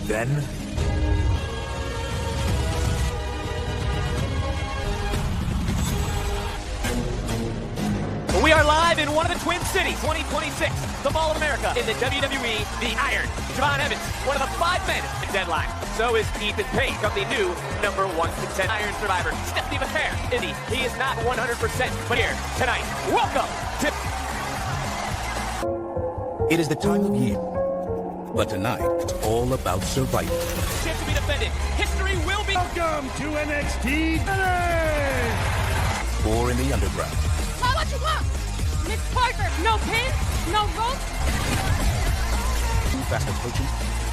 then... We are live in one of the Twin Cities, 2026, the Mall of America, in the WWE, the Iron, Javon Evans, one of the 5 men in Deadline. So is Ethan Page, of the new #1 contender, Iron Survivor, Stephanie McMahon. Indy, he is not 100%, but here, tonight, welcome to... It is the time of year, but tonight, it's all about survival. Chance to be defended. History will be... Welcome to NXT Deadline! Or in the underground. How much you want? Miss Parker, no pin, no rope. Too fast approaching.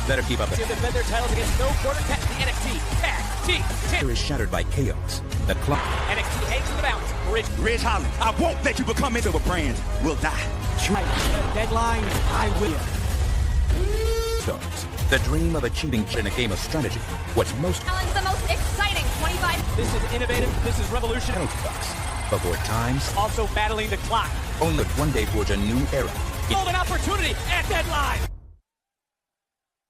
Better keep up. To defend their titles against no quarter catch the NXT Tag Team Here is shattered by chaos. The clock. NXT hangs in the balance. Ridge Holland, I won't let you become into a brand. We'll die. Deadline, I will. Starts. The dream of achieving in a game of strategy. What's most Challenge the most exciting 25. This is innovative. This is revolutionary. penalty box. Before times, Also battling the clock. only one day forge a new era. Golden opportunity at Deadline.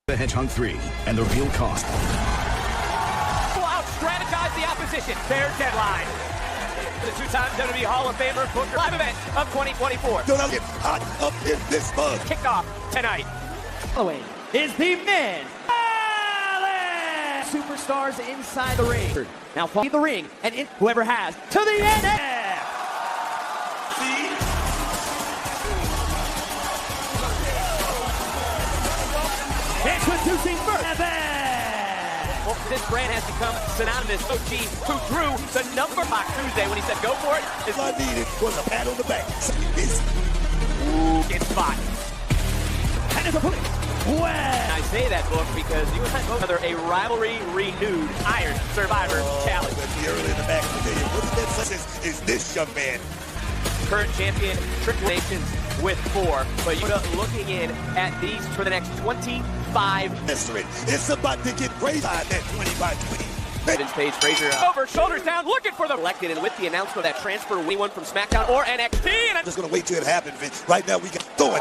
The Hedgehog 3 and the real cost. Will out-strategize the opposition. Their Deadline. The two-time WWE Hall of Famer Booker live event of 2024. Don't get hot up in this mud. Kickoff tonight. Following is the men's superstars inside the ring. Now follow the ring and whoever has to the end. Introducing first. Well, this brand has become synonymous. OG, who drew the number box Tuesday when he said go for it, is All I needed was a pat on the back. in spot. And his opponent. I say that, Book, because you and I both are a rivalry renewed Iron Survivor challenge. Early in the back of the day. What is that? Is this young man? Current champion, Triple Nations with 4. But you're looking in at these for the next 25 Mystery. It's about to get crazy at that 20-by-20. Vince Page Frazier over, shoulders down, looking for the elected, and with the announcement of that transfer, anyone from SmackDown or NXT, and I'm just gonna wait till it happens, Vince. Right now we got throwing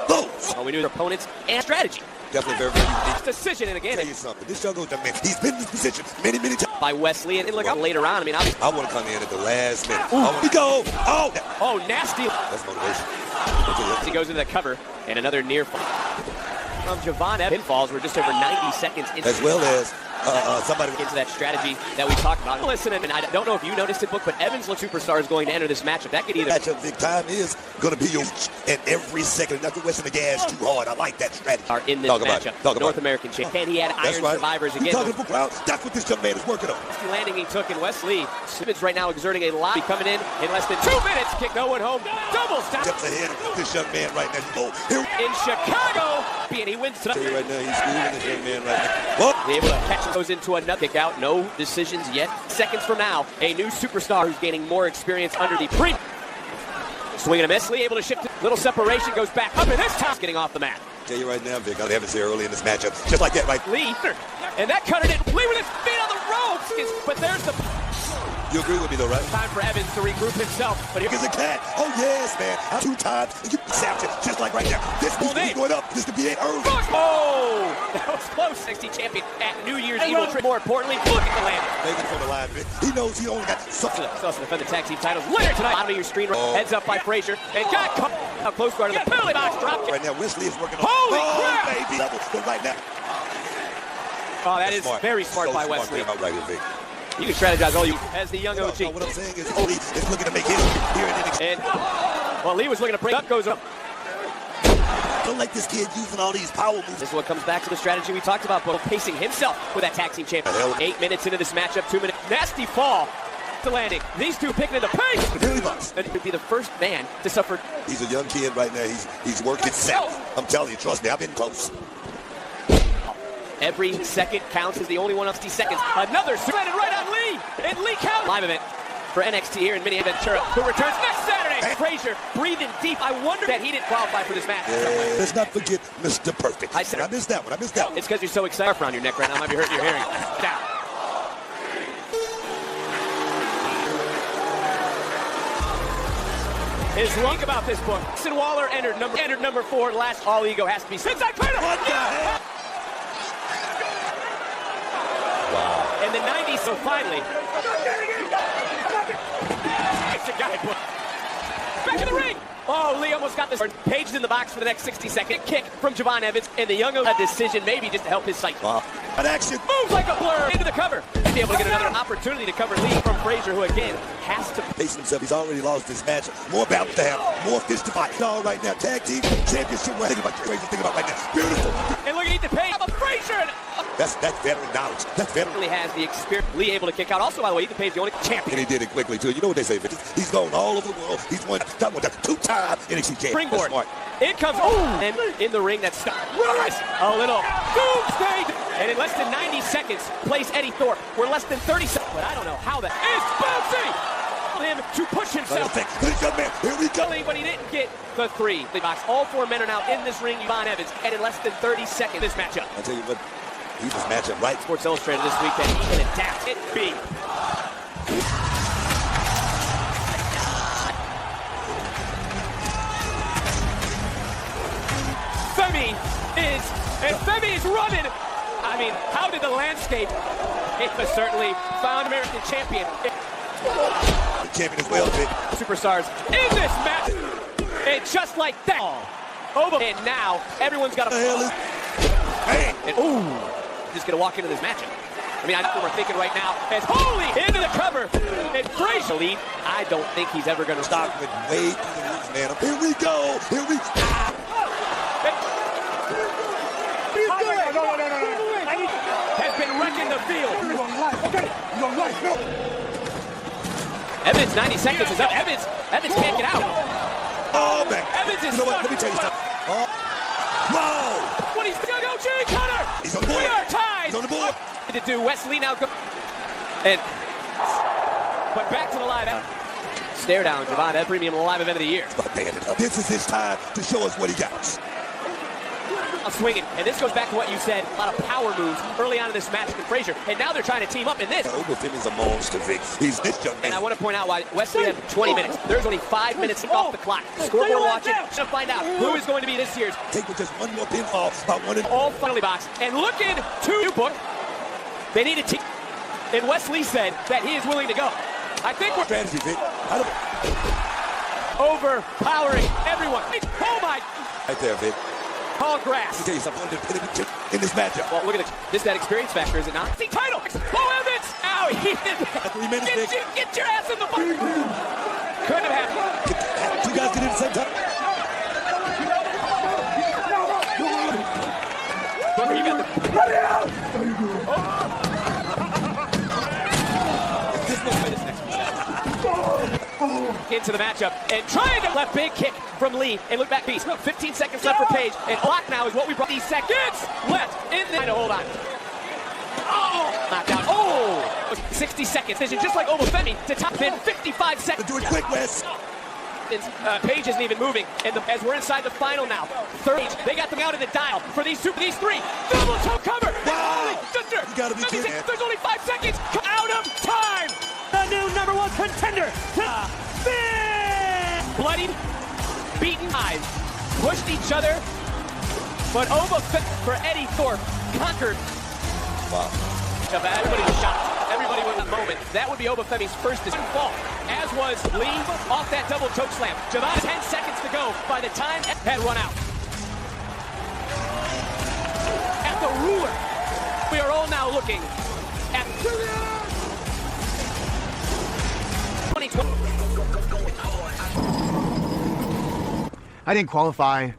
those. we knew their opponents and strategy. Definitely very, very unique. Decision, and again, Tell you something. This young old man, he's been in this position many, many times. by Wesley, and look later on. I mean, I want to come in at the last minute. We go. Oh, nasty. that's motivation. He goes into the cover, and another near fall from Javon. Pinfalls were just over 90 seconds into, As well as somebody into that strategy that we talked about. Listen, and I don't know if you noticed it, Book, but Evans looks superstar is going to enter this matchup. That could either matchup big time is going to be your and every second. Not wasting the gas too hard. I like that strategy. are in this matchup. North American champion. Can he add That's Iron right. Survivors You're again? talking for crowd. That's what this young man is working on. The landing he took in Wesley. Simmons right now exerting a lot. Coming in less than 2 minutes. Kick no one home. Double stop. Steps ahead of this young man right now. Oh, here. In Chicago. And he wins Tell you tonight. right now, he's schooling this young man right now. Whoa. Able to catch him. Goes into another kick out. No decisions yet. Seconds from now, a new superstar who's gaining more experience under the pre. Swing and a miss. Lee able to shift. Little separation. Goes back up, and this time getting off the mat. Tell you right now, Vic, I'll have it here early in this matchup. Just like that, right? Lee. And that cutter did. Lee with his feet on the ropes. But there's the You agree with me, though, right? time for Evans to regroup himself. But here Here's a cat. Oh, yes, man. 2 times. And you snapped it just like right now. This is going up. This could be it early. Oh! That was close. NXT champion at New Year's Evil trip. More importantly, look at the landing. Making for the line, Vic. He knows he only got something. Also defend the tag team titles later tonight. Bottom of your screen. Heads up by Frazier. And got caught. A close guard in the penalty box. Drop kick. Right now, Wesley is working on. Holy crap! Baby. But right now. Oh, that is Smart. very smart So by smart, Wesley. man. Right here, Vic. You can strategize all you as the young No, OG. what I'm saying is, Oli is looking to make his here in NXT. And well, Lee was looking to break up. Goes up. I don't like this kid using all these power moves. This is what comes back to the strategy we talked about, but pacing himself with that tag team champion. 8 minutes into this matchup, 2 minutes. Nasty fall to landing. These two picking into pace. Penalty box. And he would be the first man to suffer. He's a young kid right now. He's working himself. I'm telling you, trust me, I've been close. Every second counts as the only one up 60 seconds. Another landed right on Lee. And Lee count. Live event for NXT here in Minneapolis, Ventura, who returns next Saturday. Frazier breathing deep. I wonder that he didn't qualify for this match. Let's not forget Mr. Perfect. I said- I missed that one. It's because you're so excited around your neck right now. Might be hurting your hearing. Down. His luck about this book. Sid Waller entered number 4. Last all ego has to be since I played him. What the hell? Wow. In the 90s, so finally. Back in the ring. Oh, Lee almost got this. Paged in the box for the next 60-second kick from Javon Evans, and the young a decision maybe just to help his sight. Wow. An action. Moves like a blur into the cover. He'll be able to get another opportunity to cover Lee from Frazier, who again has to Pace himself. He's already lost this match. More balance to have. More fish to fight. All right now, tag team championship. Think about Frazier. Think about right now. Beautiful. And look at Ethan Page. I'm a Frazier. That's veteran knowledge. That's veteran. Really has the experience. Lee able to kick out. Also, by the way, Ethan Page the only champion. And he did it quickly too. You know what they say, Vince? He's gone all over the world. He's won two-time NXT champion. Springboard. That's smart. It comes. Oh, and in the ring, that's stuck. A little doomsday. And in less than 90 seconds, place Eddie Thorpe. We're less than 30 seconds. But I don't know how that is bouncy. Him to push himself. Here we go. But he didn't get the three. The box. All four men are now in this ring. Javon Evans. And in less than 30 seconds, this matchup. I tell you what, he was matching right. Sports Illustrated this week that he can adapt. It be. Femi is running. I mean, how did the landscape? It was certainly found American champion. The champion as well, Vic. Superstars in this match. And just like that. Over. And now everyone's got a. Man. And, ooh, just gonna walk into this matchup. I mean, I know what we're thinking right now. As holy into the cover. And Frazier lead. I don't think he's ever gonna stop with way through the roof, man. Here we go. Here we go. Has been wrecking the field. You're on life, no. Evans, 90 seconds is up. Evans can't get out. Oh, man. Evans is You know what? Let me tell you something. Oh. Whoa. What he's going to go, Jay Cutter. He's on the board. We are tied. He's on the board. To do Wesley now go. And but back to the live out. Stare down, Javon, that premium live event of the year. This is his time to show us what he got. Swinging, and this goes back to what you said, a lot of power moves early on in this match with Frazier, and now they're trying to team up in this. Femi's a monster, Vic. He's this young man. And I want to point out why Wesley had 20 minutes. There's only 5 minutes off the clock. Scoreboard watching to find out who is going to be this year's. Take with just one more pinfall by one and all finally box. And looking to new book, they need a team. And Wesley said that he is willing to go. I think we're strategy, Vic. Overpowering everyone. Oh my! Right there, Vic. Tall grass. Let me tell you something in this matchup. Well, look at this. That experience factor, is it not? See, title. Oh, Evans! Ow, he did. 3 minutes, Vic. Get your ass in the box. Couldn't have happened. Two guys get in at the same time. Booker, you got the. This next one. Into the matchup and trying to left big kick from Lee and look back piece. 15 seconds left for Page and block now is what we brought. These seconds left in the hold on. Oh, knocked out. Oh, 60 seconds. Just like Wwe to top in 55 seconds. Do it quick, Wes. Page isn't even moving, and as we're inside the final now, third. They got them out of the dial for these three. Double toe cover. Wow. Sister. You gotta be kidding. There's only 5 seconds. Out of time. The new #1 contender. Bloodied, beaten eyes, pushed each other, but Wwe for Eddie Thorpe conquered. Wow. Everybody was shocked. Everybody was in the moment. That would be Wwe's first fall, as was Lee off that double choke slam. Javon, 10 seconds to go by the time had run out. At the ruler, we are all now looking at 2020. I didn't qualify,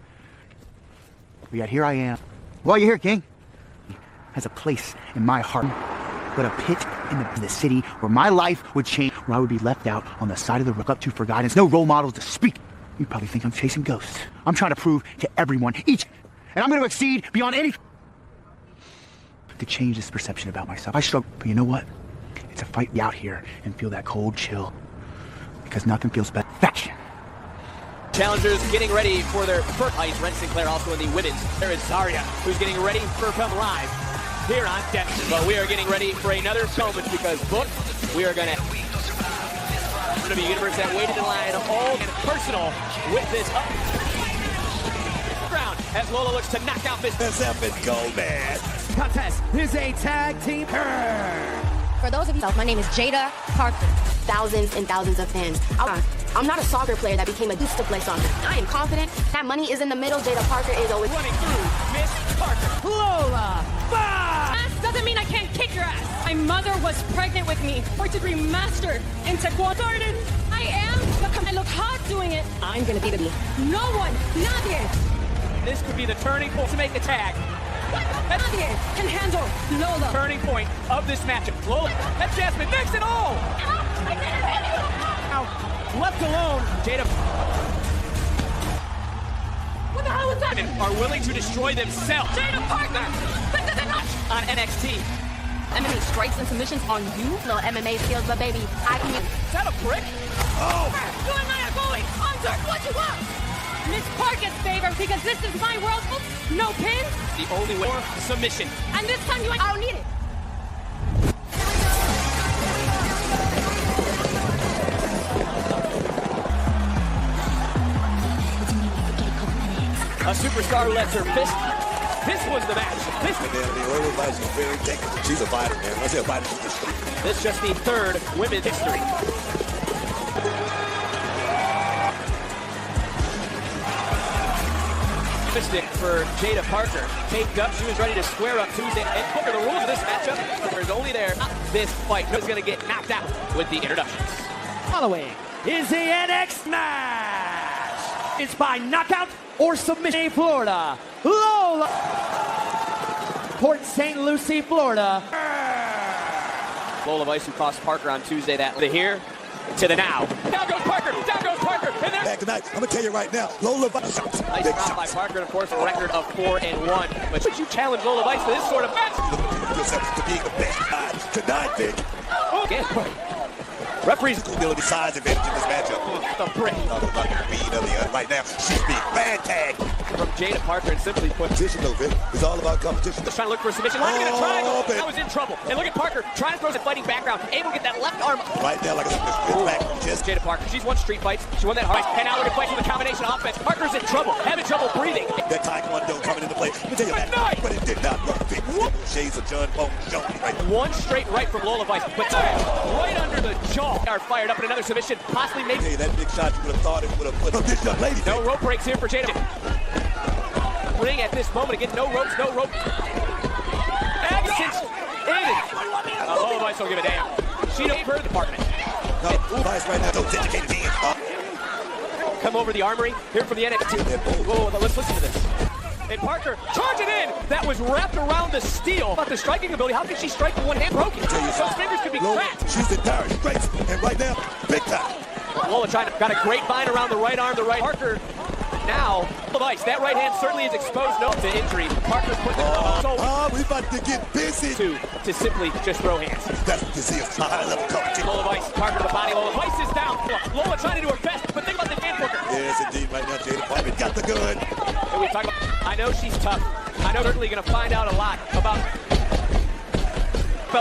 but yet here I am. Well, you're here, King. Has a place in my heart, but a pit in the city where my life would change, where I would be left out on the side of the road, up to for guidance, no role models to speak. You probably think I'm chasing ghosts. I'm trying to prove to everyone, and I'm going to exceed beyond any, to change this perception about myself. I struggle, but you know what? It's a fight out here and feel that cold chill, because nothing feels better. Faction. Challengers getting ready for their first ice. Ren Sinclair also in the women's. There is Zarya, who's getting ready for Come Live here on deck. But we are getting ready for another moment because we are going to be universe that waited in line all and personal with this up ground as Lola looks to knock out Miss SF and go, man. This contest is a tag team. For those of you, my name is Jada Parker. Thousands and thousands of fans. I'm not a soccer player that became a used to play soccer. I am confident. That money is in the middle. Jada Parker is always Running through Miss Parker. Lola. Ass doesn't mean I can't kick your ass. My mother was pregnant with me. Or to remastered into Guadardin. I am, but I look hot doing it. I'm gonna be the me. No one, nadie, This could be the turning point to make the tag. nadie can handle Lola. Turning point of this matchup. Lola, that's Jasmine, makes it all! Now, left alone, Jada What the hell was that? are willing to destroy themselves Jada Parker! This is enough! on NXT. MMA strikes and submissions on you. No MMA skills, but baby, I can. Is that a brick? You and I are going under. What you want? Miss Parker's favor because this is my world. No pin. The only way for submission. And this time you ain't. I don't need it. A superstar lets her fist. This was the match. This Lola Vice is very technical. She's a fighter, man. I say a fighter. This just the third women's history. Mystic for Jada Parker. Taped up, she was ready to square up Tuesday. And Booker, the rules of this matchup, Booker's only there. This fight is going to get knocked out with the introductions. Following is the NXT match. It's by knockout or submission. Florida. Lola. Port St. Lucie, Florida. Lola Vice, who cost Parker on Tuesday, that the here to the now. Down goes Parker, and there's Back tonight, I'm gonna tell you right now, Lola Vice. nice round by Parker, and of course, a record of 4-1. But should you challenge Lola Vice to this sort of match? Yourself to being the best. Tonight, Vic. Again, referees Ability, size advantage in this matchup. the brick Talking about the queen of the right now. She's being bad tagged. from Jada Parker, and simply put, Competition, though, Vic. It's all about competition. just trying to look for a submission. Landing in a Oh, triangle. baby. That was in trouble. And look at Parker trying to throw some fighting background, able to get that left arm. Right now, like I said, this back from chest. Jada Parker, she's won street fights. She won that hard. And now look at fights with a combination of offense. Parker's in trouble, having trouble breathing. That Taekwondo coming into play. Let me tell you that. But it did not work, Vic. Shades of John Bones Jones right there. One straight right from Lola Vice, but right under the jaw. Are fired up in another submission, possibly maybe. Hey, that big shot you would have thought it would have put up this young lady. No Vic. rope breaks here for Jada. Ring at this moment again, no ropes, no rope. Since Lola Vice don't give a damn. She don't her department. No, Vice right now, those dedicated hands. Come over the armory, here from the NXT. Whoa, let's listen to this. And Parker charging in. That was wrapped around the steel. About the striking ability, how can she strike with one hand broken? Those fingers could be Lola, cracked. she's the tire, she's great. And right now, big time. Lola trying to, got a great bind around the right arm, the right. Parker now, Vice, that right hand certainly is exposed to injury. Parker's putting it we about to get busy. to simply just throw hands. That's what you see, a high level competition. Lola Vice, Parker to the body, Lola Vice is down. Lola trying to do her best, but think about the hand Booker. Yes, indeed, right now, Jada Parker got the gun. And we talk about, I know she's tough. I know certainly going to find out a lot about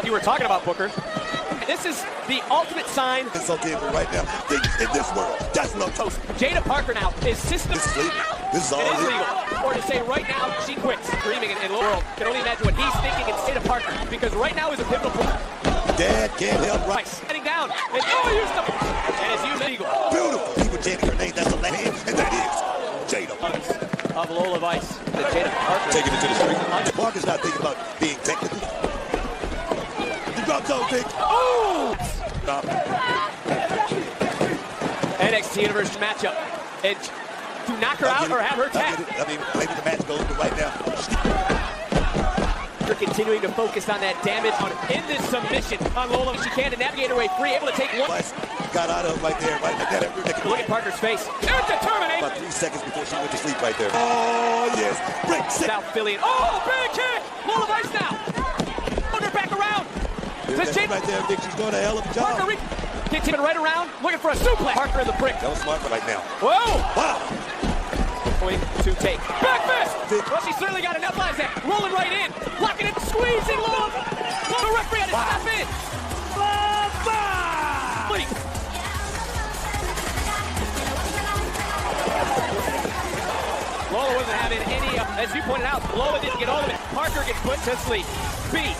you were talking about, Booker. This is the ultimate sign. It's okay for right now. Things in this world, that's what I'm Toast. Jada Parker now is system. This is legal. This is all It is legal. legal. Or to say right now she quits. Dreaming in the world. Can only imagine what he's thinking in Jada Parker. Because right now is a pivotal point. Dad can't help right. Heading down. And used the. And it's used legal. Beautiful. People chanting her name, that's the left hand, and that is Jada. Of Lola Vice. The Jada Parker. Taking it to the street. Parker's not thinking about being technical. The drop zone, Vic. Oh! Stop. NXT Universe matchup. And to knock her out or have her tag. I mean, maybe the match goes, but right now. They're continuing to focus on that damage in this submission on Lola. She can to navigate her way free, able to take one. Got out of right there, right there. Look at Parker's face. There's determination. About 3 seconds before she went to sleep right there. Oh, yes. Break six. South Philly. Oh, big kick. Lola Vice now. Put her back around. That's right there, Vic. She's doing a hell of a job. Parker gets him right around, looking for a suplex. Parker in the brick. That was smart right now. Whoa. Wow. Going to take. Back fist. Well, she certainly got enough eyes there. Rolling right in. Blocking it, squeezing Lola. The referee had to step in. Please. Lola wasn't having any as you pointed out, Lola didn't get all of it. Parker gets put to sleep. B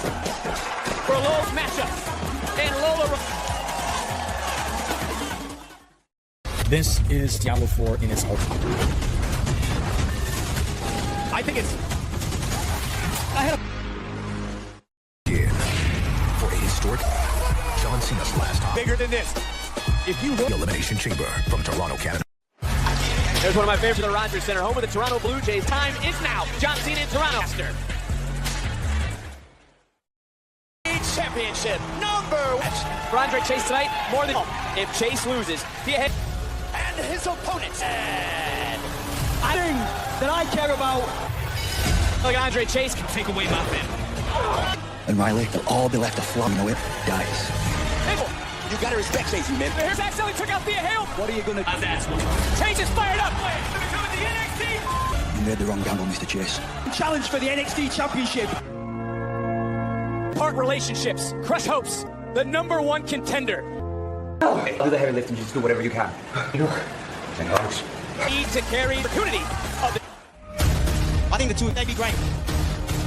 for Lola's matchup. And Lola... This is Diablo 4 in its ultimate. I think it's... For a historic John Cena's last time. bigger than this. If you... The Elimination Chamber from Toronto, Canada. There's one of my favorites at the Rogers Center, home of the Toronto Blue Jays. Time is now. John Cena in Toronto. Championship number one. For Andre Chase tonight, more than if Chase loses, he ahead. And his opponents. And I think that I care about. Like Andre Chase can take away my fan. And Riley, they'll all be left to flop. No, it dies. You gotta respect Chase, man. Here's accidentally took out Thea Hale. What are you gonna do? That's one. Chase is fired up. Coming to the NXT. You made the wrong gamble, Mr. Chase. Challenge for the NXT Championship. Part relationships, crush hopes, the #1 contender. I'll do the heavy lifting, just do whatever you can. Need to carry the opportunity of the... I think the two would be great.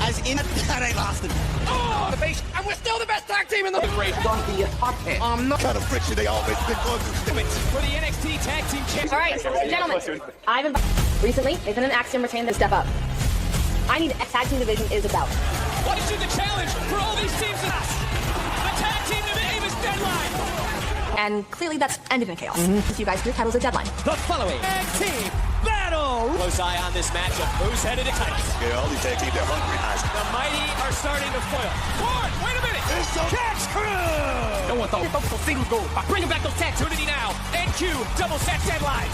As in, that ain't lasting. Oh, the base, and we're still the best tag team in the race. Don't be a hothead. What kind of friction they always been going through. For the NXT Tag Team Championship. All right, gentlemen, recently, Nathan and Axiom retained the step up. I need a tag team division is about. What is the challenge for all these teams in us? The tag team NXT Deadline. And clearly that's ended in chaos. You guys, your title's a deadline. The following tag team battle. Close eye on this matchup. Who's headed to titles? Yeah, all these tag teams, they're hungry. The mighty are starting to foil. One, wait a minute. Catch crew. No one thought Single goal. Bringing back those tag opportunity now. NQ double set deadline.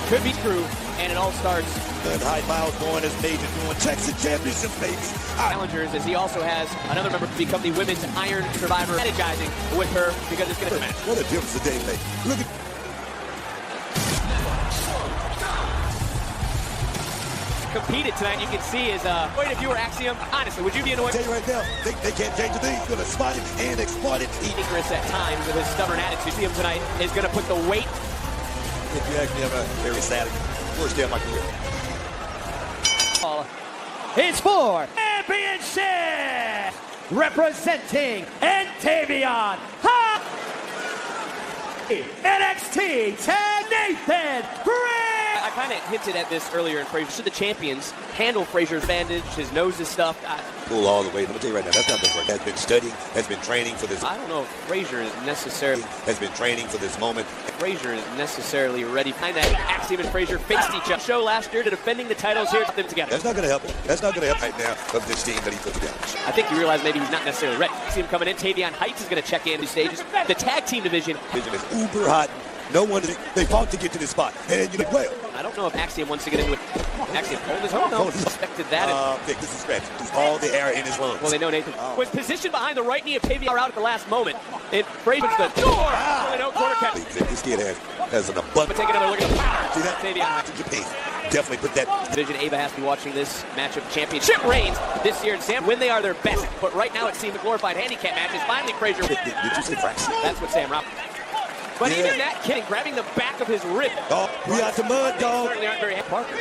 Could be true, and it all starts. And Hyde Miles Bourne is major doing Texas Championship, baby. Challengers, as he also has another member to become the Women's Iron Survivor, strategizing with her because it's going to match. What a difference a day make. Look at... Competed tonight, you can see his point of view or Axiom. Honestly, would you be annoyed? I tell you right now, they can't change a thing. He's going to spot it and exploit it. Dangerous at times with his stubborn attitude. See him tonight is going to put the weight. If you actually have a very sad worst day of my career. It's for championship representing Antavion. NXT Tag Nathan I kind of hinted at this earlier in Frazier. Should the champions handle Frazier's bandage, his nose is stuffed? Pull all the way. Let me tell you right now, that's not going to work. Has been studying, has been training for this. I don't know if Frazier is necessarily for this moment. Frazier is necessarily ready. Find that Axiom and Frazier faced each other. Show last year to defending the titles here, put them together. That's not going to help him. That's not going to help right now of this team that he put together. I think you realize maybe he's not necessarily ready. See him coming in. Tavion Heights is going to check in these stages. The tag team division. Division is uber hot. No one, they fought to get to this spot. And you know, well. I don't know if Axiom wants to get into it. Axiom hold his own. No, expected that. Vic, this is scratch. There's all the air in his lungs. Well, they know Nathan was positioned behind the right knee of Tavion out at the last moment. It Frazier's the door. Really no quarter catch. This kid has an abundance. But take another look at the power. See that? Tavion. Definitely put that. Division Ava has to be watching this matchup. Championship reigns this year in Sam when they are their best. But right now it seems the glorified handicap match is finally Frazier. Did you say Frazier? That's what Sam Roberts. But even that kid grabbing the back of his rib. Oh, we out the mud, dog. Certainly aren't very happy. Parker.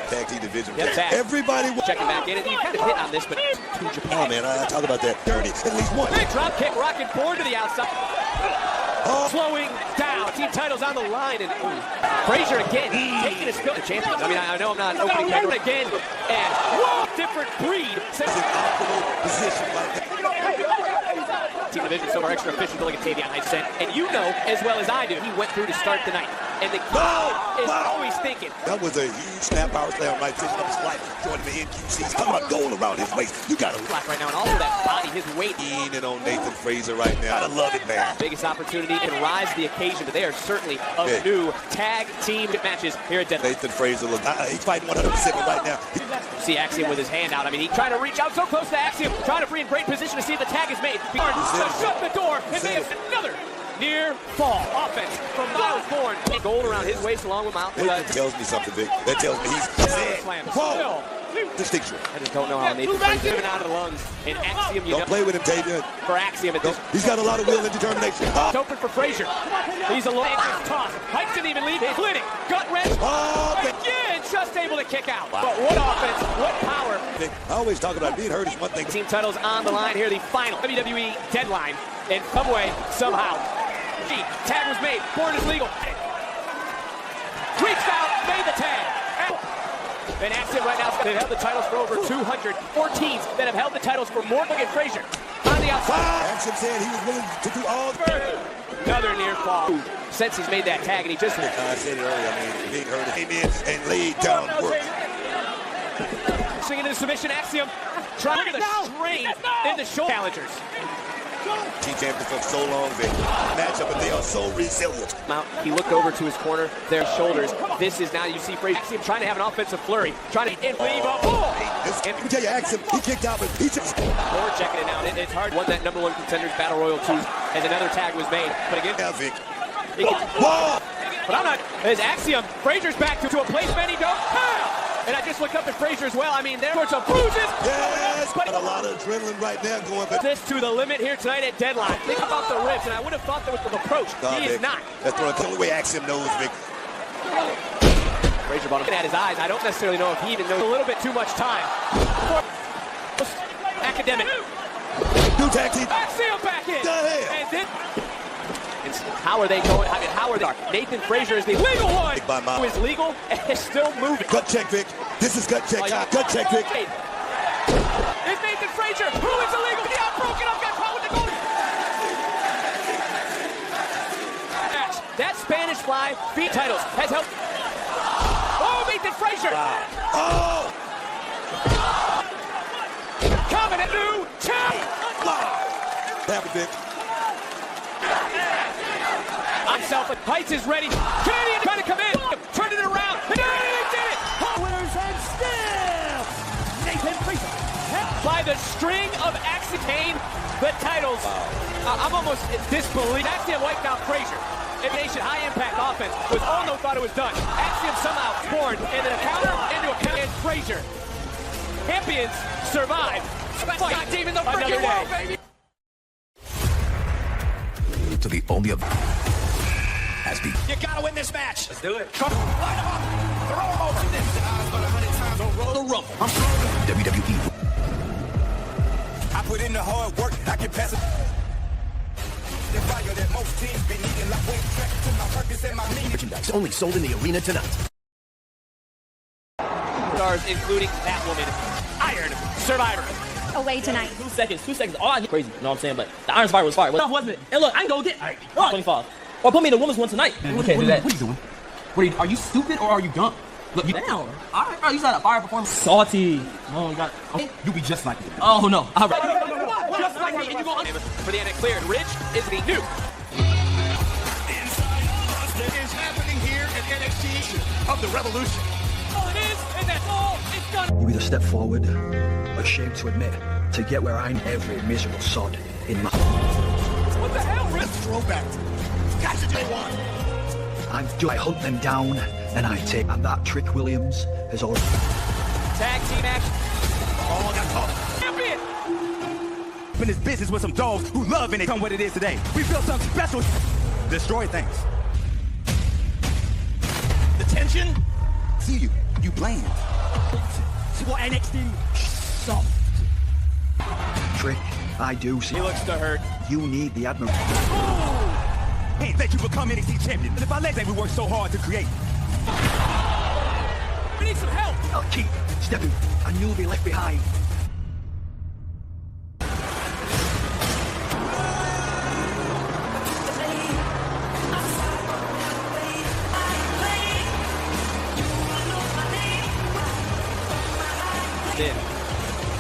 Tag team division. Yep, tag. Everybody checking back in. And you kind of hit on this, but to Japan. Oh, man, I talk about that. 30, at least one. Big drop kick, rocking forward to the outside. Slowing down. Team titles on the line. And Frazier again taking his fill. The champions. I mean, I know I'm not opening camera again. And whoa, different breed. Position right there. Team division, so our extra official to look at Tavion Heights said. And you know as well as I do, he went through to start the night. And the kid is always thinking. That was a huge snap power slam right fishing up his life. Joining the NQC. He's talking about gold around his waist. You got to black right now. And also that body, his weight. Leaning on Nathan Frazier right now. I love it, man. Biggest opportunity can rise to the occasion, but they are certainly of new tag team matches here at Deadline. Nathan Frazier, look, he's fighting 100% right now. See Axiom with his hand out. I mean, he's trying to reach out so close to Axiom, trying to free in great position to see if the tag is made. He shut the door, and they have another near fall offense from Miles Bourne. Gold around his waist along with Miles. That tells me something, Vic. That tells me he's dead. Still distinction. I just don't know how Nathan Frazier living out of the lungs. And Axiom, you Don't know, play with him, Tavian. for Axiom at this. He's got a lot of will and determination. It's open for Frazier. He's a long toss. Heights didn't even leave. Flitting. Gut wrench. Again, just able to kick out. But what offense, what power. I always talk about being hurt is one thing. Team titles on the line here, the final WWE Deadline. In some way, somehow. Tag was made. Board is legal. Reached out, made the tag. And Axiom right now, they've held the titles for over 200. 4 teams that have held the titles for more. Look at Frazier on the outside. Axiom said he was willing to do all. Another near fall. Since he's made that tag, and he just. I said it earlier. I mean, being hurt came in and laid down work. Swinging into submission, Axiom. Trying to strain in the shoulder challengers. Team champions for so long, they match up, but they are so resilient. He looked over to his corner, their shoulders. This is now, you see Frazier trying to have an offensive flurry, trying to leave a ball. Let me tell you, Axiom, he kicked out, but he just. Or checking it out. It's hard. Won that #1 contenders Battle Royal 2, and another tag was made. But again, Whoa! But I'm not. As Axiom, Frazier's back to a place many don't. And I just looked up at Frazier as well. I mean, there were some bruises. Yes, but a lot of adrenaline right now going back. This to the limit here tonight at Deadline. Think about the ribs, and I would have thought that was the approach. He is not. That's the only way Axiom knows, Vic. Frazier bottom at his eyes. I don't necessarily know if he even knows. A little bit too much time. Academic. New tag team. Axiom back in. And then. How are they going? I mean, how are they? Nathan Frazier is the legal one. Who is legal and is still moving. Gut check, Vic. This is gut check. Gut check, Vic. It's Nathan Frazier. Who is illegal? He got broken up. Got caught with the goal. That Spanish fly feet titles has helped. Oh, Nathan Frazier. Oh! Coming at new champ. Happy, Vic. Himself, Heights is ready. Canadian trying to come in. Turn it around. And he did it. Winners and still Nathan Frazier. By the string of Axiom, the titles. I'm almost disbelieved. Axiom wiped out Frazier. Nation high impact offense was all no thought it was done. Axiom somehow torn and then a counter into a counter. And Frazier. Champions survive. Fight team in the freaking world, baby. To the only of has been. You gotta win this match. Let's do it. Come on, line him up. Throw him over. The Rumble. WWE. I put in the hard work. I can pass it. The fire that most teams be needing, like way track to my purpose and my meaning. Merchandise only sold in the arena tonight. Stars including that woman, Iron Survivor. Away tonight. 2 seconds. All I need crazy, you know what I'm saying? But the Iron Survivor was fire. What wasn't it? And look, I can go get 25. Or put me in the women's one tonight. We can't do that. What are you doing? Are you stupid or are you dumb? Look, you Down. All right, bro, you said a fire performance. Salty. Oh, you got. Okay. You be just like me. Oh no. All right. Just like me, and you go for the NXT cleared. Rich is the new. That is happening here at NXT of the Revolution. All it is, and that's all it's done. You either step forward, ashamed to admit, to get where I'm every miserable sod in my. What the hell, Rich? Let's throw back. Guys, it's day one. I hunt them down and I take. And that Trick Williams has already. Tag team action. Oh, that's all. Champion. In this business with some dogs who love and they come what it is today. We built something special. Destroy things. The tension. See you. You bland. Wwe NXT. Soft. Trick, I do see. He looks to hurt. You need the Admiral. Hey, thank you for coming NXT champion. And if I let that, we worked so hard to create. We need some help. I'll keep stepping and you'll be left behind.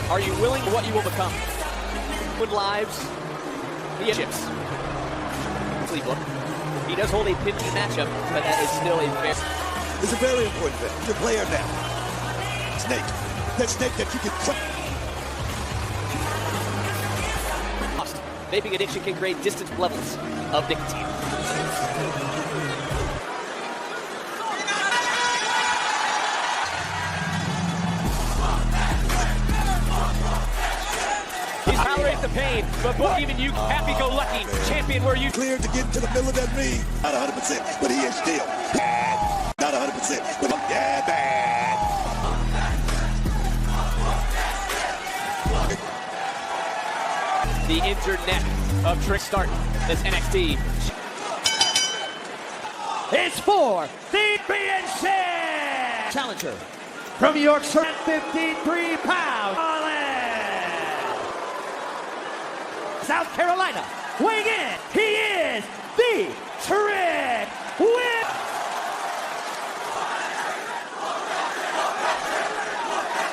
Are you willing to what you will become? With lives, the chips. Cleveland. He does hold a 50 matchup, but that is still a fair. It's a very important thing. You're a player now. Snake. That snake that you can trust. Vaping addiction can create distant levels of nicotine. get the pain, but even you, happy-go-lucky champion where you cleared to get into the middle of that ring. Not 100%, but he is still bad. Not 100%, but yeah, bad. The injured neck of Trick starting this NXT. It's for the BNC challenger from New York, 53 pounds, South Carolina, weighing in, he is the Trick Wwe.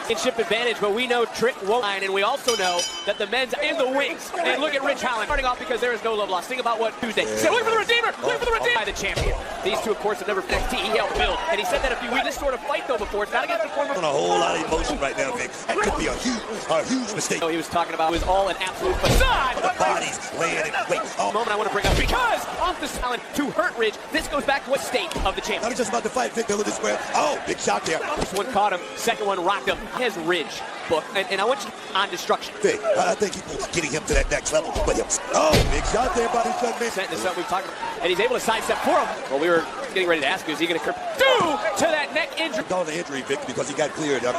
Championship advantage, but we know Trick won't, and we also know that the men's in the wings. And look at Rich Holland starting off because there is no love lost. Think about what Tuesday. He said, look for the Redeemer! Look for the Redeemer! The champion. These two, of course, have never been NXT. He helped build. And he said that if you win this sort of fight, though, before, it's not against the former. On a whole lot of emotion right now, Vic. That could be a huge mistake. So he was talking about it was all an absolute facade. The bodies laying in wait. A moment I want to bring up because off the talent to hurt Ridge. This goes back to what state of the champion. Not just about to fight Vic Miller this way. Oh, big shot there. First one caught him. Second one rocked him. He has Ridge book, and I want you on destruction. Vic, I think he's getting him to that next level. But oh, big shot there, body shot, man. This is something we've talked about, and he's able to sidestep for him. Well, we were getting ready to ask you, is he going to due to that neck injury? Call the injury, Vic, because he got cleared. On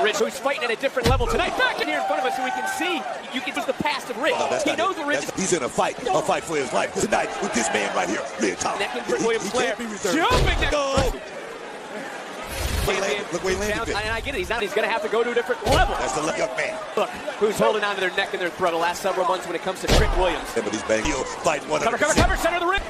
Ridge, so he's fighting at a different level tonight. Back in here in front of us so we can see. You can see the past of Ridge. He knows what Ridge is. He's in a fight for his life tonight with this man right here. Neck injury, Williams Flair. Jumping neck. Look where he landed. And I get it. He's going to have to go to a different level. That's the young man. Look, who's holding on to their neck and their throat the last several months when it comes to Trick Williams. Yeah, but he's banging. He'll fight 100%. Cover, center of the ring.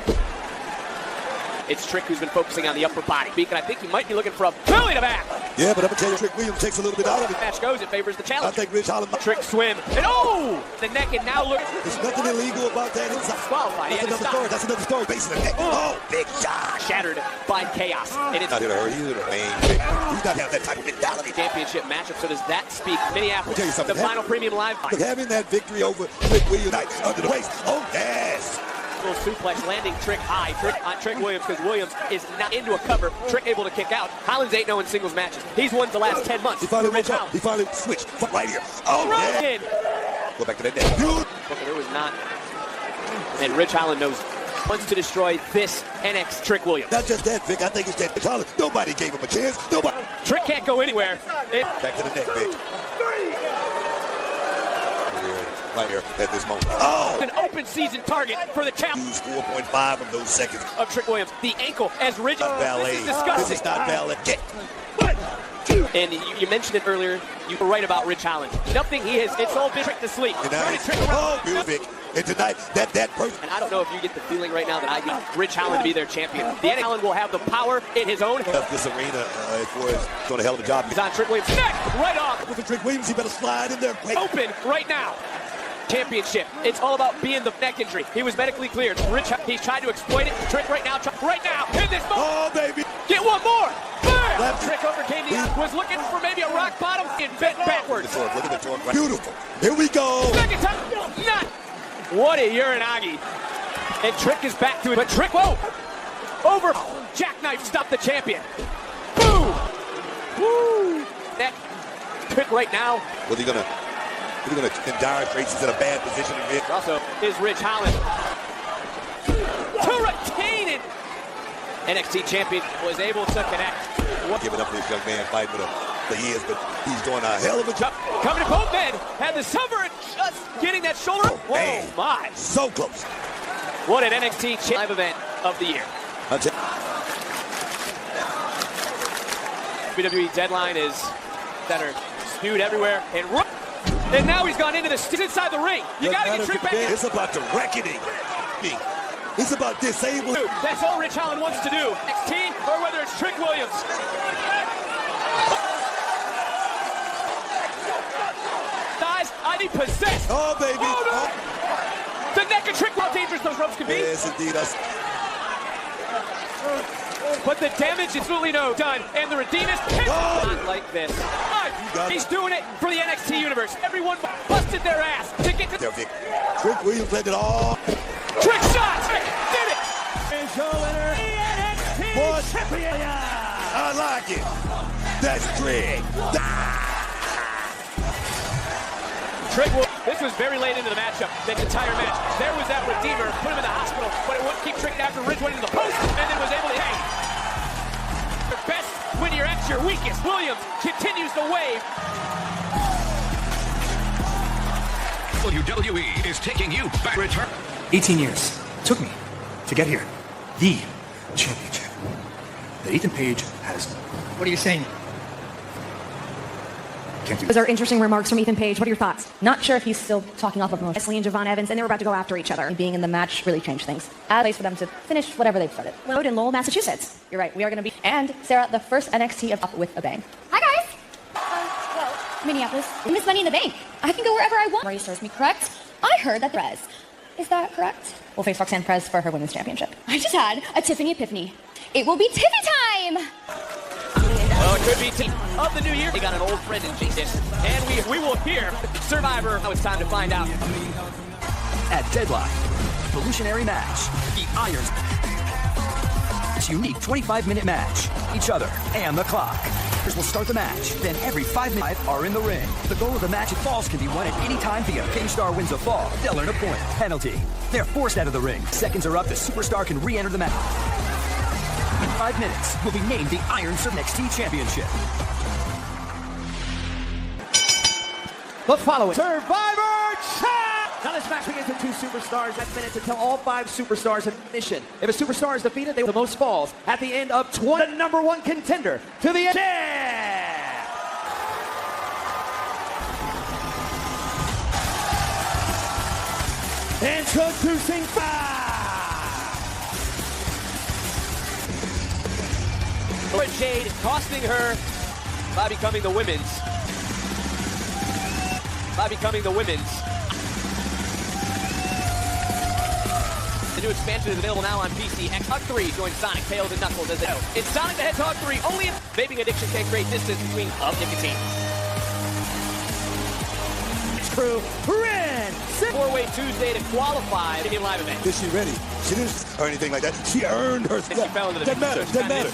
It's Trick who's been focusing on the upper body. And I think he might be looking for a belly to back. Yeah, but I'm going to tell you, Trick Williams takes a little bit out of it. Match goes, it favors the challenger. I think Rich Holland. Trick swim. And oh! The neck, and now look. There's nothing illegal about that. Disqualified. That's another story. That's another story. Based on the neck. Oh, big shot. Shattered by chaos. And it's not going to hurt. He's in the main. He's not have that type of mentality. Championship matchup. So does that speak? Minneapolis. I'll tell you something. The final premium live fight. But having that victory over Trick Williams under the waist. Oh, yes. Little suplex landing Trick high. Trick Williams because Williams is not into a cover. Trick able to kick out. Holland's 8-0 in singles matches. He's won the last 10 months. He finally switched right here. Oh, yeah. Go back to that neck. There was not. And Rich Holland knows wants to destroy this NXT Trick Williams. Not just that, Vic. I think it's that Rich Holland. Nobody gave him a chance. Nobody. Trick can't go anywhere. Back to the neck, Vic. Right here at this moment. Oh! An open season target for the champ. Use 4.5 of those seconds. Of Trick Williams. The ankle as rigid. Ballet. This is disgusting. This is not ballet. And you mentioned it earlier. You were right about Rich Holland. Nothing he has. It's all been Trick to sleep. Oh, Vic. And tonight, that person. And I don't know if you get the feeling right now that I get Rich Holland to be their champion. The NXT Holland will have the power in his own. This arena is doing a hell of a job. He's on Trick Williams' neck. Right off. With the Trick Williams, he better slide in there. Open right now. Championship. It's all about being the neck injury. He was medically cleared. Rich, he's trying to exploit it. Trick right now, in this moment. Oh, baby. Get one more. Bam! Trick overcame was looking for maybe a rock bottom and bent backwards. Look at the torque. Beautiful. Here we go. Second time. Not. What a Uranagi. And Trick is back to it. But Trick, whoa. Over. Jackknife stopped the champion. Boom. Woo. Neck. Trick right now. What's he going to? He's going to dire straits. He's in a bad position. Also is Rich Holland to retain it. NXT champion was able to connect. Giving up this young man fighting for years, but he's doing a hell of a job. Coming to both men. Had the silver and just getting that shoulder. Oh, man. My. So close. What an NXT live event of the year. WWE Deadline is that are spewed everywhere. And now he's gone into the inside the ring. You got to get Trick back in. It's about the reckoning. It's about disable. That's all Rich Holland wants to do. NXT or whether it's Trick Williams. Thighs, I need possessed. Oh, baby. Oh, no. The neck of Trick, how dangerous those ropes can be. Yes, indeed. But the damage is absolutely done. And the Redeemers not like this. He's doing it for the NXT universe. Everyone busted their ass to get to Trick Williams let it all. Trick shot! Trick did it! Is your winner, NXT champion. I like it. That's Trick. This was very late into the matchup, the entire match. There was that Redeemer, put him in the hospital, but it wouldn't keep tricking after Ridge went into the post, and then was able to hang. Best when you're at your weakest. Williams continues to wave. WWE is taking you back. Return. 18 years took me to get here. The championship that Ethan Page has. What are you saying? Those are interesting remarks from Ethan Page. What are your thoughts? Not sure if he's still talking off of emotion. Leslie and Javon Evans, and they were about to go after each other. And being in the match really changed things. A place for them to finish whatever they've started. Well, in Lowell, Massachusetts. You're right, we are going to be. And Sarah, the first NXT of Up with a Bang. Hi, guys. Well, Minneapolis. In this Money in the Bank. I can go wherever I want. Marie serves me correct. I heard that Perez. Is that correct? We'll face Roxanne Perez for her women's championship. I just had a Tiffany epiphany. It will be Tiffy time! Well, it could be team of the new year. They got an old friend in Jesus. And we will hear Survivor. Now it's time to find out. At Deadline, evolutionary match, the Irons. It's a unique 25-minute match. Each other and the clock. Will start the match. Then every 5 minutes are in the ring. The goal of the match, if falls can be won at any time via King Star wins a fall. They'll earn a point. Penalty. They're forced out of the ring. Seconds are up. The superstar can re-enter the match. In 5 minutes, will be named the Iron NXT Championship. The following Survivor Chat! Now this match begins with two superstars. 10 minutes until all 5 superstars have mission. If a superstar is defeated, they will the most falls. At the end of 20, the number 1 contender to the end. Introducing 5. Jade costing her by becoming the women's. The new expansion is available now on PC. Hedgehog 3 joins Sonic, Tails, and Knuckles as they know. In Sonic the Hedgehog 3, only if vaping addiction can create distance between nicotine. Crew, Ren! 4-way Tuesday to qualify in the live event. Is she ready? She didn't or anything like that. She earned her spot. She fell into the Doesn't matter. Doesn't matter.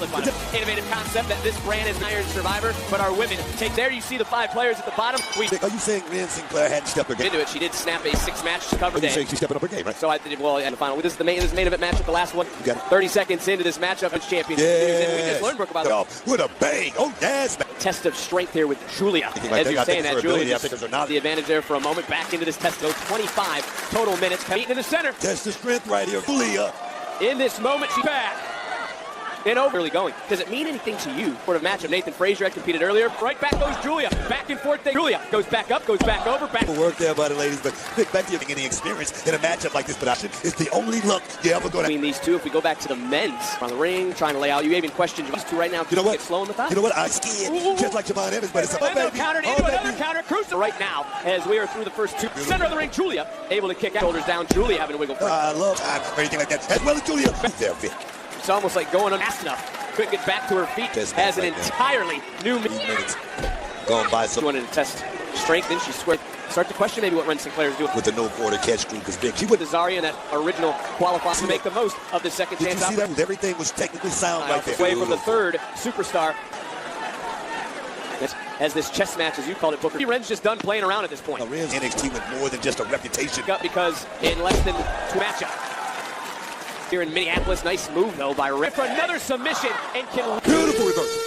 Innovative concept that this brand is an Iron Survivor, but our women take. There you see the 5 players at the bottom. Are you saying Ren Sinclair hadn't stepped her game? Into it, she did snap a 6-match cover day. You're saying she's stepping up her game, right? So I did well in the final. This is the main event matchup, the last one. 30 seconds into this matchup, it's championship. Yeah. We just learned, Brooke, about that. With a bang. Oh, yes, man. Test of strength here with Julia. As you're saying that, Julia the advantage there for a moment. Back into this test, goes 25 total minutes. Beaten in the center. Test of strength right here, Julia. In this moment, she's back. And over really going. Does it mean anything to you? Sort of matchup. Nathan Frazier had competed earlier. Right back goes Julia. Back and forth. Julia goes back up, goes back over, back. Work there by the ladies, but Vic, back to you any experience in a matchup like this, but it's the only look you're ever going to. Between these two, if we go back to the men's on the ring, trying to lay out, you even questioned these two right now. You know what? Get slow in the thigh. You know what? I'm scared, just like Javon Evans, but it's a counter into another counter. Crucible right now as we are through the first 2. Center of the ring, Julia able to kick out. Shoulders down. Julia having a wiggle. I love time or anything like that. As well as Julia. There, Vic. It's almost like going on fast enough. Couldn't get back to her feet. Has an entirely new minutes. Going by some. She wanted to test strength, and she start to question maybe what Ren Sinclair is doing. With the no quarter catch crew, because Vic, she went to Zarya in that original qualifier to make the most of the second chance. Did you see that? Everything was technically sound right there. Away from the third superstar. As this chess match, as you called it, Booker. Ren's just done playing around at this point. Ren's NXT with more than just a reputation. Because in less than 2 matchups. Here in Minneapolis, nice move though by Ren for another submission and can beautiful reversal.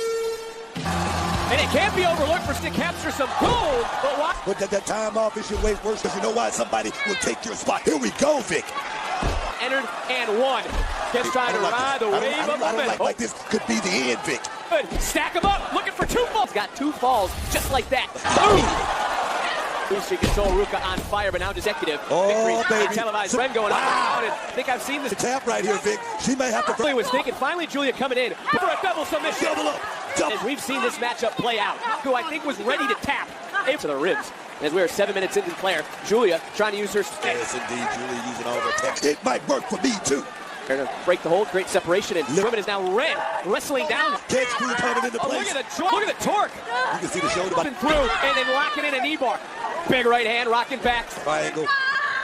And it can't be overlooked for to capture some gold, but why? But that time off is your way worse because you know why? Somebody will take your spot. Here we go, Vic. Entered and won. Just trying to ride the wave of momentum. Like this could be the end, Vic. Good. Stack them up. Looking for 2 falls. Got 2 falls just like that. Boom. She control Ruka on fire, but now executive. Oh, baby. Televised Ren going up. I think I've seen this. Tap right here, Vic. She may have to. Julia was thinking. Finally, Julia coming in for a double submission. Double up. As we've seen this matchup play out, who I think was ready to tap to the ribs. As we are 7 minutes into the player, Julia trying to use her. Yes, indeed, Julia using all her tech. It might work for me too. They're going to break the hold, great separation, and the woman is now Ren wrestling down. Catch crew coming into place. Look at the torque. You can see the shoulder. Through, and then locking in a knee bar. Big right hand, rocking back. Triangle.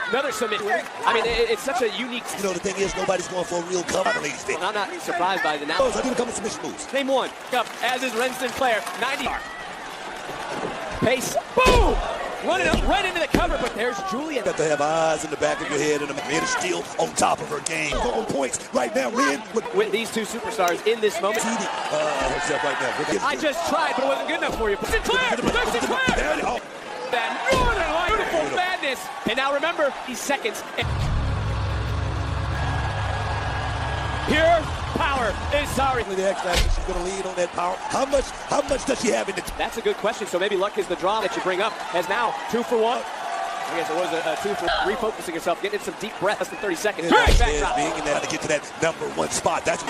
Another submission. I mean, it's such a unique. You know, the thing is, nobody's going for a real cover, ladies. Well, I'm not surprised by the now. I did a couple submission moves. Name one. Up, as is Ren Sinclair. 90. Pace. Boom! running up right into the cover, but there's Julia. Got to have eyes in the back of your head, and Ren is still on top of her game. On points right now, Ren. With these two superstars in this moment. Herself right now. I just tried, but it wasn't good enough for you. Sinclair! There's Sinclair! That Northern beautiful madness. And now remember, these seconds. Pure power is sorry. The X Factor, she's going to lead on that power. How much does she have in it? That's a good question. So maybe luck is the draw that you bring up. As now 2 for 1. I guess it was a 2 for refocusing yourself, getting some deep breath. Less than 30 seconds. Being in there to get to that #1 spot. That's 2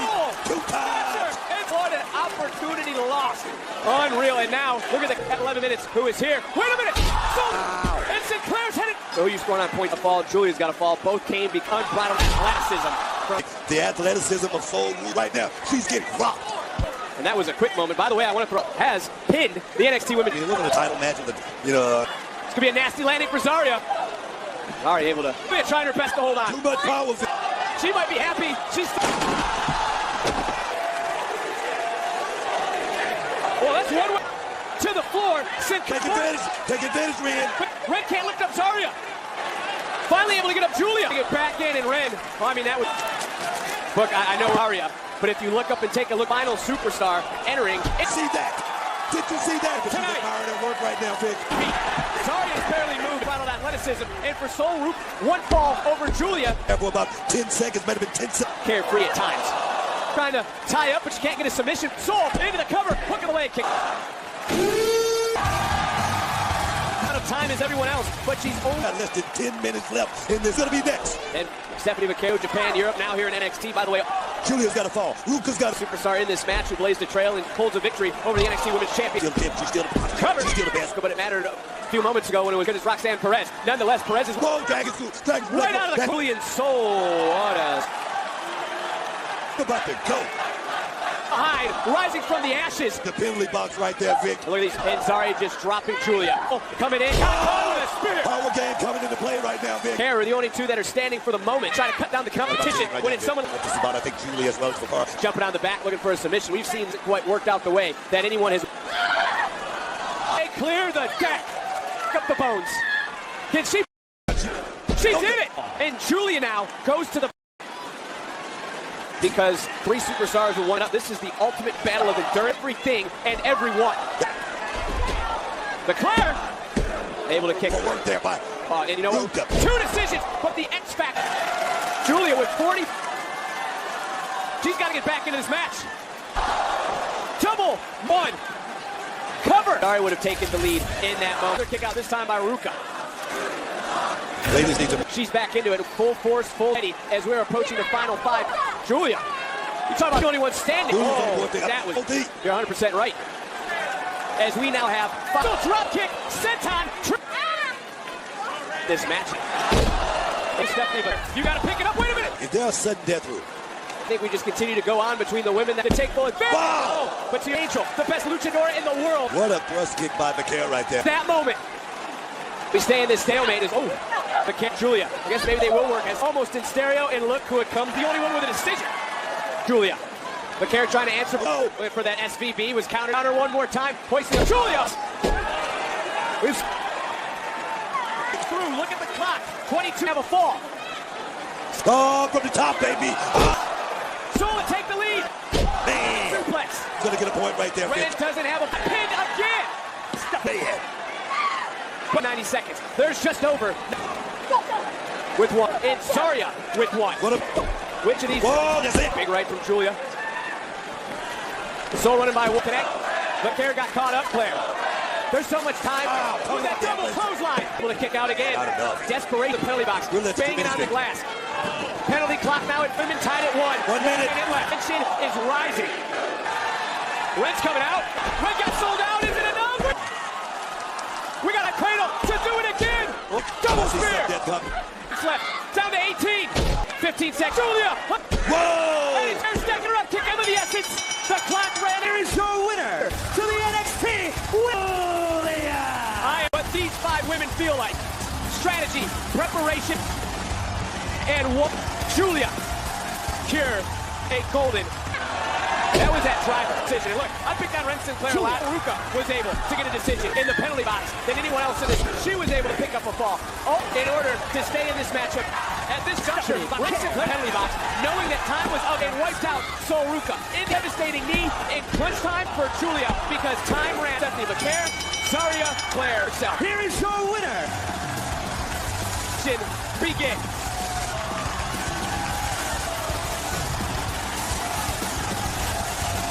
times. And what an opportunity lost. Unreal. And now look at at 11 minutes. Who is here? Wait a minute. And Sinclair's headed. So you scoring on points to fall. Julia's got to fall. Both came because unbridled athleticism. The athleticism of Soul right now. She's getting rocked. And that was a quick moment. By the way, I want to throw has pinned the NXT women. You look at the title match of the, It's gonna be a nasty landing for Zarya. Zarya able to trying her best to hold on. Too much power. She might be happy. She's. Well, that's one way to the floor. Take advantage, Ren. But Ren can't lift up Zarya. Finally able to get up Julia. Get back in and Ren. Well, I mean, that was. Look, I know Zarya, but if you look up and take a look, final superstar entering. See that? Did you see that? But she's admiring her work right now, Vic. Zarya's barely moved. Final athleticism. And for Soul Roop, one fall over Julia. For about 10 seconds, might have been 10 seconds. Carefree at times. Trying to tie up, but she can't get a submission. Soul into the cover, hook of the leg kick. Out of time as everyone else, but she's only less than 10 minutes left, and there's gonna be next. And Stephanie McHale, Japan, Europe, now here in NXT. By the way, Julia's got to fall. Ruka's got a superstar in this match who blazed a trail and holds a victory over the NXT Women's Champion. She's still covered. She's still the best. But it mattered a few moments ago when it was good as Roxanne Perez. Nonetheless, Perez is right out of the Julian Soul. What a about to go. Behind, rising from the ashes. The penalty box right there, Vic. Look at these. And Zarya just dropping Julia. Coming in. Caught with a spear. Power game coming into play right now, Vic. Here are the only two that are standing for the moment. Trying to cut down the competition. Right when now, it's someone. Just about, I think, Julia as well as far. Jumping on the back, looking for a submission. We've seen it quite worked out the way that anyone has. They clear the deck. Up the bones. Did she? She did it. And Julia now goes to the. Because 3 superstars will one up. This is the ultimate battle of endurance. Everything and everyone. Leclerc able to kick. Work there by. And you know what? 2 decisions, but the X Factor. Julia with 40. She's got to get back into this match. Double 1. Cover. Zarya would have taken the lead in that moment. Kick out this time by Ruka. Ladies need to. She's back into it, full force, full ready as we're approaching the final 5. Julia, you talk about the only one standing. That was. You're 100% right. As we now have drop kick, senton. This match. Hey, Stephanie, but you got to pick it up. Wait a minute. Is there a sudden death rule? I think we just continue to go on between the women that take full advantage. Wow! But to Angel, the best luchador in the world. What a thrust kick by McHale right there. That moment. We stay in this stalemate as Julia. I guess maybe they will work as almost in stereo, and look who it comes. The only one with a decision. Julia. McHale trying to answer for that SVB was countered on her one more time. Hoisting up Julia. It's through. Look at the clock. 22 have a fall. Oh, from the top, baby. Sola take the lead. Man. Suplex. Gonna get a point right there. Ren doesn't have a pin again. Man. But 90 seconds. There's just over. With 1. And Zarya with 1. Which of these? Whoa, that's it. Big right from Julia. Soul running by Connect. McHale got caught up, Claire. There's so much time. With that double clothesline. Able to kick out again. Desperation. The penalty box. Banging on the glass. Penalty clock now at women tied at 1. 1 minute. Left. Tension is rising. Ren's coming out. Ren got sold out. Is it enough? We got a cradle to do it again. Double spear. It's left. Down to 18. 15 seconds. Julia. Whoa. And he's stacking her up. Kick out of the essence. The clock ran. Here is your winner to the NXT. What these 5 women feel like. Strategy, preparation, and what Julia. Cure a golden That was that driver decision. And look, I picked on Ren Sinclair a lot. Ruka was able to get a decision in the penalty box than anyone else in this. She was able to pick up a fall. Oh, in order to stay in this matchup at this juncture, Ren Sinclair penalty box, knowing that time was up and wiped out Sol Ruka. In devastating knee in clinch time for Julia because time ran. Stephanie McCare, Zarya Claire herself. Here is your winner. Begin.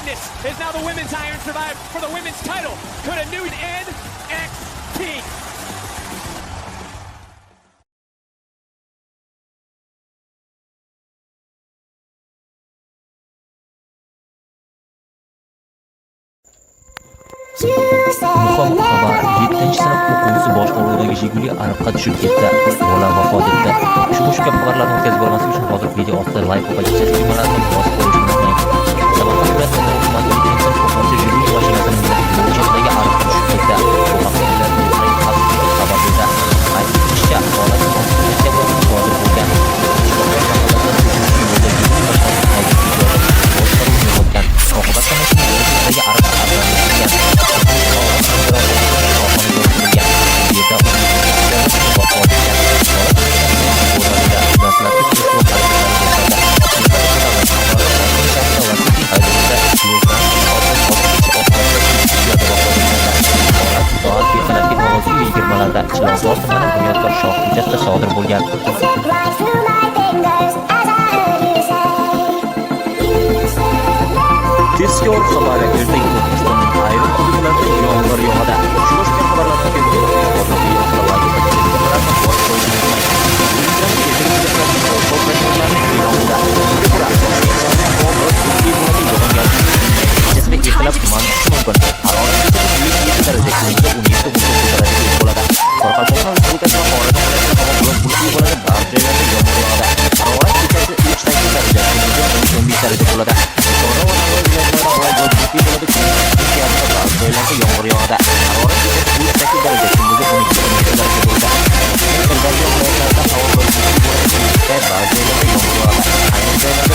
This is now the women's Iron Survivor for the women's title. Could a new NXT. Muhim xabar: 7-sinf o'quvchisi boshqaruvidagi Jiguli ariqqa tushib ketdi. Bola vafot etdi. Ushbu xabarlarni o'tkazib bo'lmaslik uchun hozir video ostida like va chizmalarni bosib qo'yishni unutmang. Samarqand viloyatining hukumati o'quvchi Jiguli mashinasini yo'lidagi ariqqa tushib ketdi. Bu haqda viloyat xabar berdi. Qayd etilishicha, holat investitsiya bilan sodir bo'lgan. Oqibatda mashina yo'lidagi ariqqa Chilonzor tumani Bunyodkor shoh ko'chasida sodir bo'lgan. Tezkor xabarlar ertaga O'zbekistonning ayrim hududlarida yomg'ir yog'adi. Ushbu xabarlarga ertalab tuman tushishi mumkin. Harorat darajada Qoraqalpog'iston Respublikasi va Xorazm viloyatida havo bulutli bo'ladi. Ba'zi joylarda yomg'ir yog'adi. Harorat kechasi 3-8 darajada, 15 daraja bo'ladi. Buxoro va Navoiy viloyatlarida havo bulutli bo'ladi. Ba'zi joylarda yomg'ir yog'adi. Harorat kechasi 3-8 daraja, kunduzi 12-15 daraja bo'ladi. Sirdaryo viloyatlarida havo bulutli bo'ladi. Ba'zi joylarda yomg'ir yog'adi. Ayrim joylarda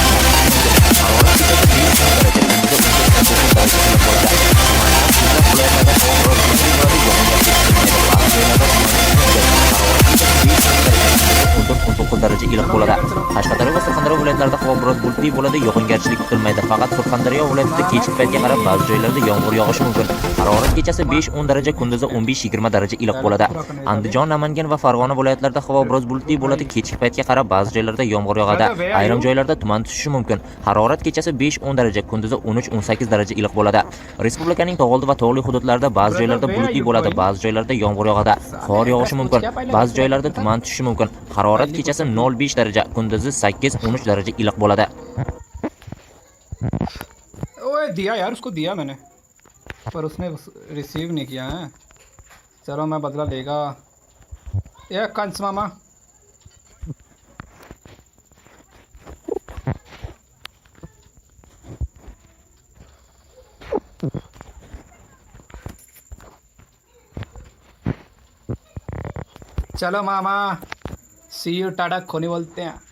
harorat kechasi 5 daraja, kunduzi 15-19 daraja bo'ladi. Viloyatlarda havo bulutli bo'ladi. 14-19 daraja iliq bo'ladi. Qashqadaryo va Surxondaryo viloyatlarida havo biroz bulutli bo'ladi, yog'ingarchilik kutilmaydi. Faqat Surxondaryo viloyatida kechki paytga qarab ba'zi joylarda yomg'ir yog'ishi mumkin. Harorat kechasi 5-10 daraja, kunduzi 15-20 daraja iliq bo'ladi. Andijon, Namangan va Farg'ona viloyatlarida havo biroz bulutli bo'ladi, kechki paytga qarab ba'zi joylarda yomg'ir yog'adi. Ayrim joylarda tuman tushishi mumkin. Harorat kechasi 5-10 daraja, kunduzi 13-18 daraja iliq bo'ladi. Respublikaning tog'oldi va tog'li hududlarida ba'zi joylarda bulutli bo'ladi, ba'zi joylarda yomg'ir yog'adi. Qor yog'ishi mumkin. Ba'zi joylarda tuman tushishi mumkin. Harorat kechasi 0-5 daraja, kunduzi 8-13 daraja iliq bo'ladi. ओए दिया यार, उसको दिया मैंने, पर उसने receive नहीं किया है। चलो मैं बदला लेगा। ये कंस मामा, चलो मामा, सी यू टाटा खोनी बोलते हैं।